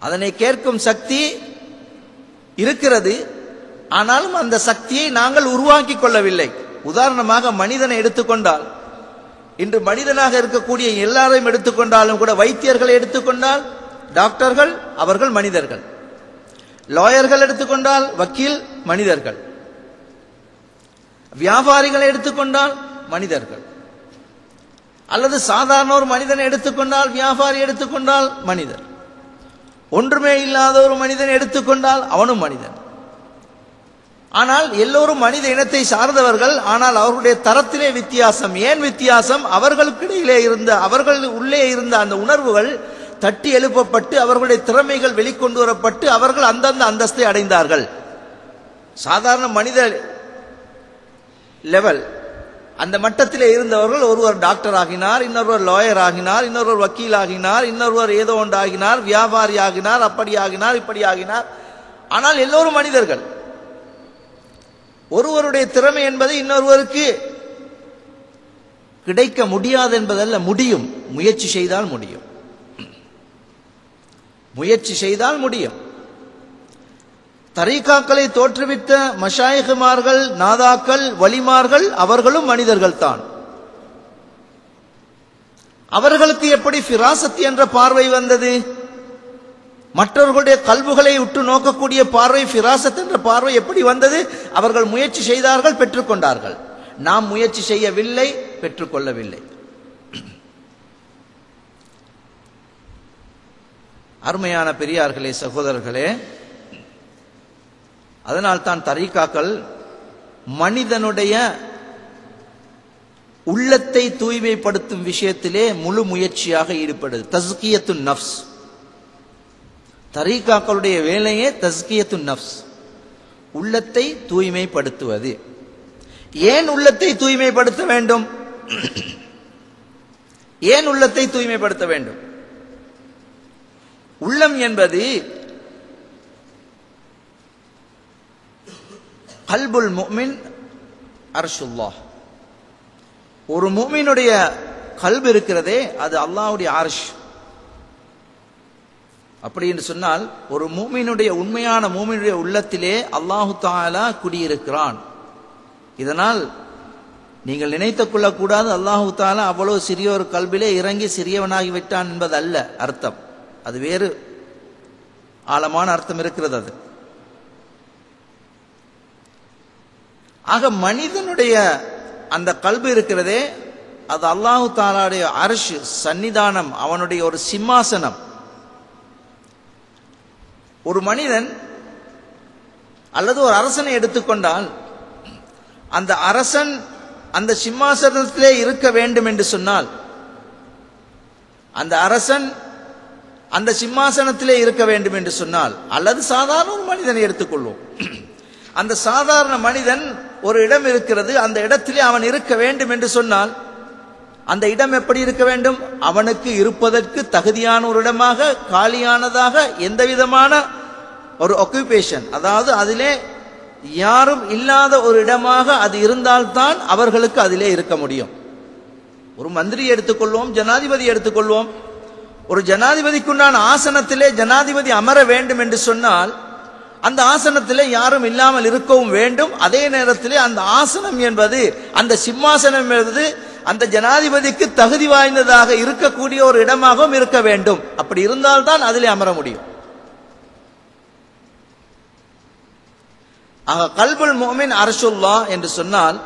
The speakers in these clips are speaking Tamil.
அதனை கேட்கும் சக்தி இருக்கிறது. ஆனாலும் அந்த சக்தியை நாங்கள் உருவாக்கி கொள்ளவில்லை. உதாரணமாக மனிதனை எடுத்துக்கொண்டால், இன்று மனிதனாக இருக்கக்கூடிய எல்லாரையும் எடுத்துக்கொண்டாலும் கூட, வைத்தியர்களை எடுத்துக்கொண்டால் டாக்டர்கள், அவர்கள் மனிதர்கள். லாயர்கள் எடுத்துக்கொண்டால் வக்கீல் மனிதர்கள். வியாபாரிகளை எடுத்துக்கொண்டால் மனிதர்கள். அல்லது சாதாரண ஒரு மனிதனை எடுத்துக்கொண்டால், வியாபாரி எடுத்துக்கொண்டால் மனிதர். ஒன்றுமே இல்லாத ஒரு மனிதனை எடுத்துக்கொண்டால் அவனும் மனிதன். ஆனால் எல்லோரும் மனித இனத்தை சார்ந்தவர்கள். ஆனால் அவர்களுடைய தரத்திலே வித்தியாசம். ஏன் வித்தியாசம்? அவர்களுக்கிடையிலே இருந்த, அவர்கள் உள்ளே இருந்த அந்த உணர்வுகள் தட்டி எழுப்பப்பட்டு, அவர்களுடைய திறமைகள் வெளிக்கொண்டு வரப்பட்டு, அவர்கள் அந்தந்த அந்தஸ்தை அடைந்தார்கள். சாதாரண மனித லெவல், அந்த மட்டத்திலே இருந்தவர்கள், ஒருவர் டாக்டர் ஆகினார், இன்னொருவர் லாயர் ஆகினார், இன்னொருவர் வக்கீல் ஆகினார், இன்னொருவர் ஏதோ ஒன்று ஆகினார், வியாபாரி ஆகினார், அப்படி ஆகினார், இப்படி ஆகினார். ஆனால் எல்லோரும் மனிதர்கள். ஒருவருடைய திறமை என்பது இன்னொருவருக்கு கிடைக்க முடியாது என்பதல்ல, முடியும். முயற்சி செய்தால் முடியும். முயற்சி செய்தால் முடியும். தரீகாக்களை தோற்றுவித்த மஷாயிகுமார்கள், நாதாக்கள், வலிமார்கள், அவர்களும் மனிதர்கள் தான். அவர்களுக்கு எப்படி ஃபிராசத் என்ற பார்வை வந்தது? மற்றவர்களுடைய கல்புகளை உற்று நோக்கக்கூடிய பார்வை, ஃபிராசத் என்ற பார்வை எப்படி வந்தது? அவர்கள் முயற்சி செய்தார்கள், பெற்றுக்கொண்டார்கள். நாம் முயற்சி செய்யவில்லை, பெற்றுக்கொள்ளவில்லை. அருமையான பெரியார்களே, சகோதரர்களே, அதனால்தான் தரீகாக்கள் மனிதனுடைய உள்ளத்தை தூய்மைப்படுத்தும் விஷயத்திலே முழு முயற்சியாக ஈடுபடுது. தஸ்கியத்துன் நஃப்ஸ், தரீகாக்களுடைய வேலையே தஸ்கியத்துன் நஃப்ஸ், உள்ளத்தை தூய்மைப்படுத்துவது. ஏன் உள்ளத்தை தூய்மைப்படுத்த வேண்டும்? ஏன் உள்ளத்தை தூய்மைப்படுத்த வேண்டும்? உள்ளம் என்பது கல்புல் முஃமின் அர்ஷுல்லாஹ். ஒரு முஃமினுடைய கல்பு இருக்கிறதே, அது அல்லாஹ்வுடைய அர்ஷ். அப்படி என்று சொன்னால், ஒரு முஃமினுடைய, உண்மையான முஃமினுடைய உள்ளத்திலே அல்லாஹு தஆலா குடியிருக்கிறான். இதனால் நீங்கள் நினைத்துக் கொள்ளக்கூடாது அல்லாஹு தஆலா அவ்வளவு சிறிய ஒரு கல்பிலே இறங்கி சிறியவனாகி விட்டான் என்பது அல்ல அர்த்தம். அது வேறு ஆழமான அர்த்தம் இருக்கிறது. அது ஆக மனிதனுடைய அந்த கல்பு இருக்கிறதே, அது அல்லாஹு தஆலாவுடைய அர்ஷ், சன்னிதானம், அவனுடைய ஒரு சிம்மாசனம். ஒரு மனிதன் அல்லது ஒரு அரசனை எடுத்துக்கொண்டால், அந்த அரசன் அந்த சிம்மாசனத்திலே இருக்க வேண்டும் என்று சொன்னால், அந்த அரசன் அந்த சிம்மாசனத்திலே இருக்க வேண்டும் என்று சொன்னால், அல்லது சாதாரண ஒரு மனிதனை எடுத்துக்கொள்வோம். அந்த சாதாரண மனிதன் ஒரு இடம் இருக்கிறது, அந்த இடத்திலே அவன் இருக்க வேண்டும் என்று சொன்னால், அந்த இடம் எப்படி இருக்க வேண்டும்? அவனுக்கு இருப்பதற்கு தகுதியான ஒரு இடமாக, காலியானதாக, எந்த விதமான ஒரு ஆக்குபேஷன், அதாவது அதிலே யாரும் இல்லாத ஒரு இடமாக அது இருந்தால்தான் அவர்களுக்கு அதிலே இருக்க முடியும். ஒரு மந்திரி எடுத்துக்கொள்வோம், ஜனாதிபதி எடுத்துக்கொள்வோம். ஒரு ஜனாதிபதிக்குண்டான ஆசனத்திலே ஜனாதிபதி அமர வேண்டும் என்று சொன்னால், அந்த ஆசனத்திலே யாரும் இல்லாமல் இருக்கவும் வேண்டும். அதே நேரத்திலே அந்த ஆசனம் என்பது, அந்த சிம்மாசனம் என்பது அந்த ஜனாதிபதிக்கு தகுதி வாய்ந்ததாக இருக்கக்கூடிய ஒரு இடமாகவும் இருக்க வேண்டும். அப்படி இருந்தால்தான் அதிலே அமர முடியும். ஆக கல்புல் முஃமின் அர்ஷுல்லாஹ் என்று சொன்னால்,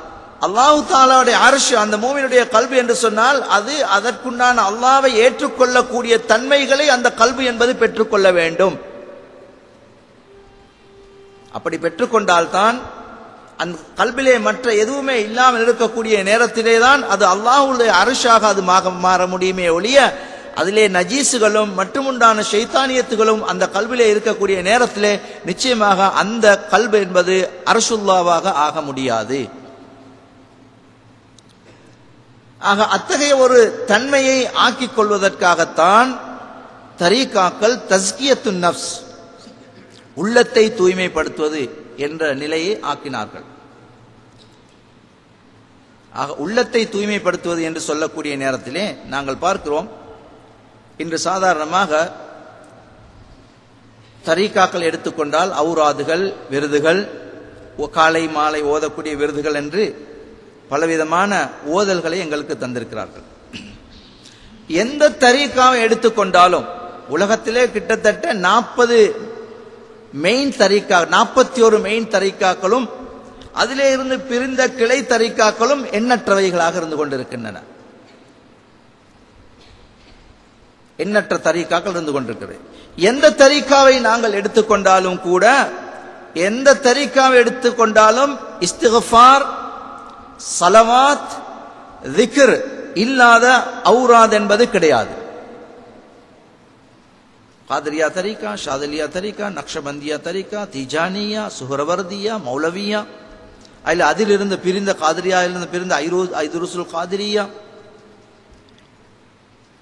அல்லாஹு தஆலாவுடைய அர்ஷ் அந்த மூமினுடைய கல்பு என்று சொன்னால், அது அதற்குண்டான அல்லாஹ்வை ஏற்றுக்கொள்ளக்கூடிய தன்மைகளை அந்த கல்பு என்பது பெற்றுக்கொள்ள வேண்டும். அப்படி பெற்றுக்கொண்டால்தான் அந்த கல்பிலே மற்ற எதுவுமே இல்லாமல் இருக்கக்கூடிய நேரத்திலே தான் அது அல்லாஹ்வுடைய அர்ஷாக அது மாற முடியுமே ஒழிய, அதிலே நஜீசுகளும் மட்டுமுண்டான ஷைத்தானியத்துகளும் அந்த கல்விலே இருக்கக்கூடிய நேரத்திலே நிச்சயமாக அந்த கல்பு என்பது அர்ஷுல்லாவாக ஆக முடியாது. ஆக அத்தகைய ஒரு தன்மையை ஆக்கிக் கொள்வதற்காகத்தான் தரீகாக்கள் தஸ்கியத்துன் நஃப்ஸ், உள்ளத்தை தூய்மைப்படுத்துவது என்ற நிலையை ஆக்கினார்கள். ஆக உள்ளத்தை தூய்மைப்படுத்துவது என்று சொல்லக்கூடிய நேரத்திலே நாங்கள் பார்க்கிறோம், இன்று சாதாரணமாக தரீகாக்கள் எடுத்துக்கொண்டால் அவுராதுகள், விருதுகள், காலை மாலை ஓதக்கூடிய விருதுகள் என்று பலவிதமான ஓதல்களை எங்களுக்கு தந்திருக்கிறார்கள். எந்த தரீகாவை எடுத்துக்கொண்டாலும் உலகத்திலே கிட்டத்தட்ட 41 மெயின் தரீகாக்களும் அதிலே இருந்து பிரிந்த கிளை தரீகாக்களும் எண்ணற்றவைகளாக இருந்து கொண்டிருக்கின்றன. எண்ணற்ற தரீகாக்கள் இருந்து கொண்டிருக்கிறது. எந்த தரீகாவை நாங்கள் எடுத்துக்கொண்டாலும் கூட, எந்த தரீகாவை எடுத்துக்கொண்டாலும் இஸ்திக்ஃபார், ஸலவாத், திக்ர் இல்லாத அவுராத் என்பது கிடையாது. காதரியா தரீகா, ஷாதலியா தரீகா, நக்ஷபந்தியா தரீகா, தீஜானியா, சுஹரவர்தியா, மௌலவியா, அதிலிருந்து பிரிந்த காதரியாவிலிருந்து பிரிந்த ஐதுருசுல் காதிரியா,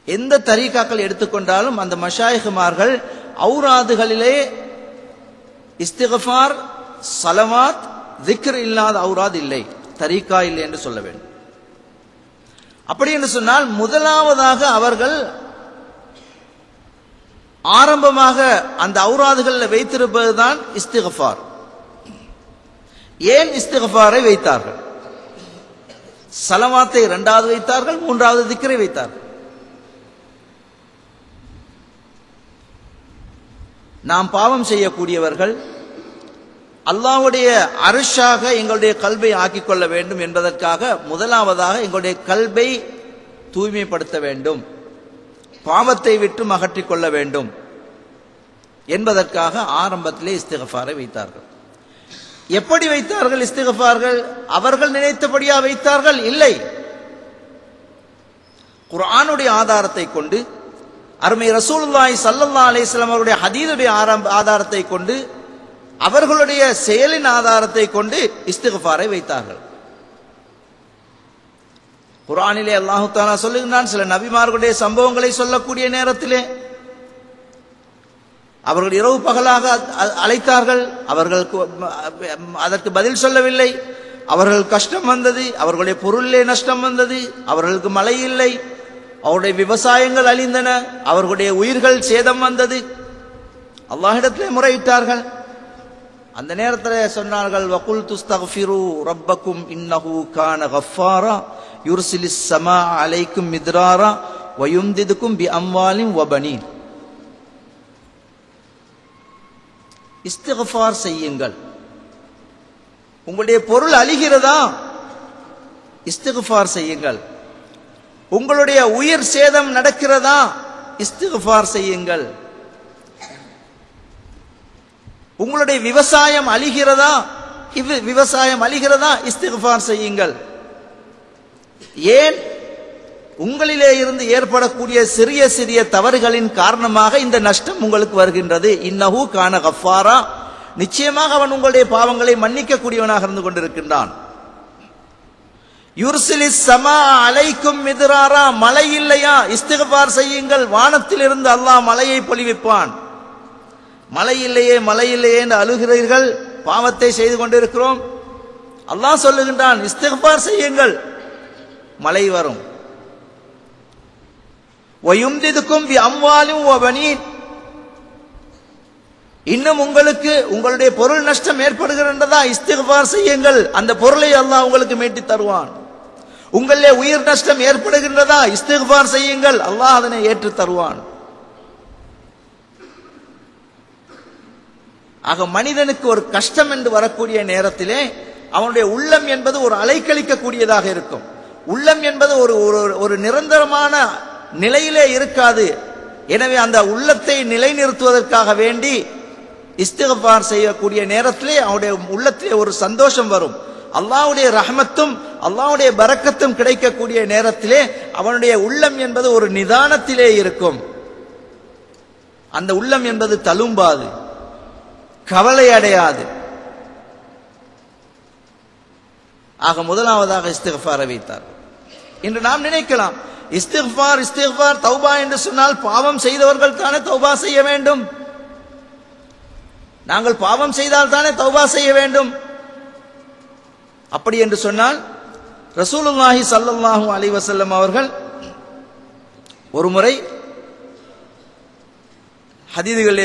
எந்த தரீகாக்கள் எடுத்துக்கொண்டாலும் அந்த மஷாயிஹ்மார்கள் அவுராதுகளிலே இஸ்திக்ஃபார், ஸலவாத், திக்ர் இல்லாத அவுராத் இல்லை, தரீகா இல்லை என்று சொல்ல வேண்டும். அப்படி என்று சொன்னால் முதலாவதாக அவர்கள் ஆரம்பமாக அந்த அவுராதுகளில் வைத்திருப்பதுதான் இஸ்திக்ஃபார். ஏன் இஸ்திக்ஃபாரை வைத்தார்கள்? ஸலவாத்தை இரண்டாவது வைத்தார்கள், மூன்றாவது திக்ரை வைத்தார்கள். நாம் பாவம் செய்யக்கூடியவர்கள், அல்லாஹ்வுடைய அர்ஷாக எங்களுடைய கல்பை ஆக்கிக் கொள்ள வேண்டும் என்பதற்காக முதலாவதாக எங்களுடைய கல்பை தூய்மைப்படுத்த வேண்டும், பாவத்தை விட்டு அகற்றிக் கொள்ள வேண்டும் என்பதற்காக ஆரம்பத்திலே இஸ்திக்ஃபாரை வைத்தார்கள். எப்படி வைத்தார்கள் இஸ்திக்ஃபார்கள்? அவர்கள் நினைத்தபடியா வைத்தார்கள்? இல்லை. குர்ஆனுடைய ஆதாரத்தை கொண்டு, அருமை ரசூலுல்லாஹி ஸல்லல்லாஹு அலைஹி வஸல்லம் அவருடைய ஹதீஸுடைய ஆதாரத்தை கொண்டு, அவர்களுடைய செயலின் ஆதாரத்தை கொண்டு இஸ்திக்ஃபாரை வைத்தார்கள். குர்ஆனிலே அல்லாஹ் தஆலா சொல்லுகிறான், சில நபிமார்களுடைய சம்பவங்களை சொல்லக்கூடிய நேரத்திலே அவர்கள் இரவு பகலாக அழைத்தார்கள், அவர்களுக்கு அதற்கு பதில் சொல்லவில்லை. அவர்கள் கஷ்டம் வந்தது, அவர்களுடைய பொருளிலே நஷ்டம் வந்தது, அவர்களுக்கு மழை இல்லை, அவருடைய விவசாயங்கள் அழிந்தன, அவர்களுடைய உயிர்கள் சேதம் வந்தது. அல்லாஹ்விடத்திலே முறையிட்டார்கள். அந்த நேரத்தில் சொன்னார்கள், வகுல் துஸ்தக்ஃபிரு ரப்பக்கும் இன்னஹு கான கஃபாரா யுர்சிலிஸ் ஸமா அலைக்கும் மித்ராரா வயும்திதுக்கும் பி அம்வாலின் வபனீன். இஸ்திக்ஃபார் செய்யுங்கள். உங்களுடைய பொருள் அழிகிறதா? இஸ்திக்ஃபார் செய்யுங்கள். உங்களுடைய உயிர் சேதம் நடக்கிறதா? இஸ்திக்ஃபார் செய்யுங்கள். உங்களுடைய விவசாயம் அழிகிறதா? இஸ்திக்ஃபார் செய்யுங்கள். ஏன்? உங்களிலே இருந்து ஏற்படக்கூடிய சிறிய சிறிய தவறுகளின் காரணமாக இந்த நஷ்டம் உங்களுக்கு வருகின்றது. இன்னஹு கான கஃபாரா, நிச்சயமாக அவன் உங்களுடைய பாவங்களை மன்னிக்க கூடியவனாக இருந்து கொண்டிருக்கின்றான். யுர்சிலிஸ் ஸமா அலைக்கும் மித்ராரா, மழை இல்லையா? இஸ்திக்ஃபார் செய்யுங்கள். வானத்திலிருந்து அல்லாஹ் மழையை பொழிவிப்பான். மழை இல்லையே மழை இல்லையே என்று அழுகிறீர்கள், பாவத்தை செய்து கொண்டிருக்கிறோம். அல்லாஹ் சொல்லுகின்றான், இஸ்திக்ஃபார் செய்யுங்கள், மழை வரும். வயும்திதுக்கும் பி அம்வாலின் வபனீன், இன்னும் உங்களுக்கு உங்களுடைய பொருள் நஷ்டம் ஏற்படுகிறதா? இஸ்திக்ஃபார் செய்யுங்கள், அந்த பொருளை அல்லாஹ் உங்களுக்கு மீட்டி தருவான். உங்களிலே உயிர் நஷ்டம் ஏற்படுகின்றதா? இஸ்திக்ஃபார் செய்யுங்கள், அல்லாஹ் அதனை ஏற்று தருவான். ஆக மனிதனுக்கு ஒரு கஷ்டம் என்று வரக்கூடிய நேரத்திலே அவனுடைய உள்ளம் என்பது ஒரு அலைக்கழிக்கக்கூடியதாக இருக்கும். உள்ளம் என்பது ஒரு நிரந்தரமான நிலையிலே இருக்காது. எனவே அந்த உள்ளத்தை நிலைநிறுத்துவதற்காக வேண்டி இஸ்திக்ஃபார் செய்யக்கூடிய நேரத்திலே அவனுடைய உள்ளத்திலே ஒரு சந்தோஷம் வரும். அல்லாஹ்வுடைய ரஹ்மத்தும் அல்லாஹ்வுடைய பரக்கத்தும் கிடைக்கக்கூடிய நேரத்திலே அவனுடைய உள்ளம் என்பது ஒரு நிதானத்திலே இருக்கும். அந்த உள்ளம் என்பது தழும்பாது, கவலை அடையாது. ஆக முதலாவதாக இஸ்திக்ஃபாரை வைத்தார். இன்று நாம் நினைக்கலாம், இஸ்திக்ஃபார் தௌபா என்று சொன்னால் பாவம் செய்தவர்கள் தானே தௌபா செய்ய வேண்டும், நாங்கள் பாவம் செய்தால் தானே தௌபா செய்ய வேண்டும். அப்படி என்று சொன்னால் ரசூலுல்லாஹி ஸல்லல்லாஹு அலைஹி வஸல்லம் அவர்கள் ஒரு முறை ஹதீதுகளிலே